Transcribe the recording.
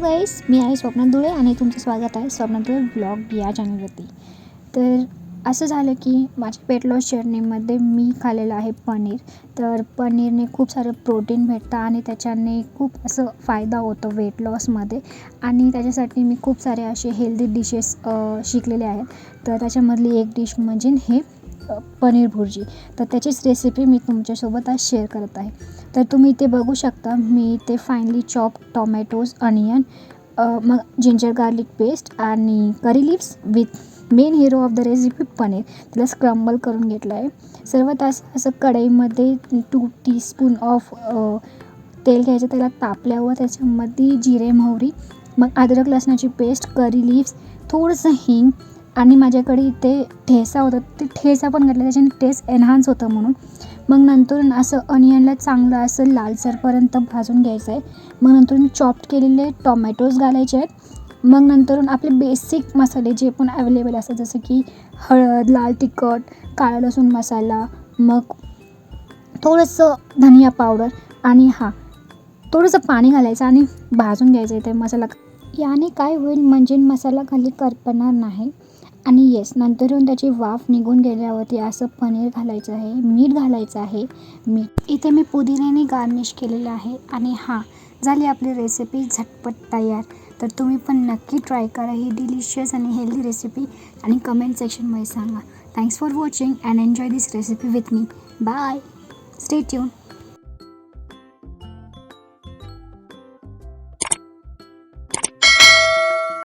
गाईस, मी आहे स्वप्ना धुळे आणि तुमचं स्वागत आहे स्वप्ना धुळे ब्लॉग या चॅनलवरती. तर असं झालं की माझ्या वेट लॉस जर्नीमध्ये मी खाल्लेलं आहे पनीर. तर पनीरने खूप सारं प्रोटीन भेटतं आणि त्याच्याने खूप असं फायदा होतो वेट लॉसमध्ये. आणि त्याच्यासाठी मी खूप सारे असे हेल्दी डिशेस शिकलेले आहेत. तर त्याच्यामधली एक डिश म्हणजे हे पनीर भुर्जी. तर त्याचीच रेसिपी मी तुमच्यासोबत आज शेअर करत आहे. तर तुम्ही इथे बघू शकता, मी इथे फाईनली चॉप टोमॅटोज, अनियन, मग जिंजर गार्लिक पेस्ट आणि curry leaves with main hero of the recipe paneer त्याला स्क्रम्बल करून घेतलं आहे. सर्वात असं कढईमध्ये 2 टीस्पून ऑफ तेल घ्यायचं. त्याला तापल्यावर त्याच्यामध्ये जिरे, मोहरी, मग अद्रक लसणाची पेस्ट, करी लिव्स, थोडंसं हिंग आणि माझ्याकडे इथे ठेचा होता, ते ठेचा पण घातला त्याच्याने टेस्ट एन्हान्स होतं म्हणून. मग नंतर असं अनियनला चांगलं असं लालसरपर्यंत भाजून घ्यायचं आहे. मग नंतर चॉप्ड केलेले टोमॅटोज घालायचे आहेत. मग नंतर आपले बेसिक मसाले जे पण अवेलेबल असतात, जसं की हळद, लाल तिखट, काळा लसूण मसाला, मग थोडंसं धनिया पावडर आणि थोडंसं पाणी घालायचं आणि भाजून घ्यायचं आहे ते मसाला. याने काय होईल म्हणजे मसाला खाली करपणार नाही. आणि नंतर येऊन त्याची वाफ निघून गेल्यावरती असं पनीर घालायचं आहे, मीठ घालायचं आहे. इथे मी पुदिन्याने गार्निश केलेलं आहे. आणि झाली आपली रेसिपी झटपट तयार. तर तुम्ही पण नक्की ट्राय करा ही डिलिशियस आणि हेल्दी रेसिपी आणि कमेंट सेक्शनमध्ये सांगा. Thanks for watching and enjoy this recipe with me. Bye, stay tune.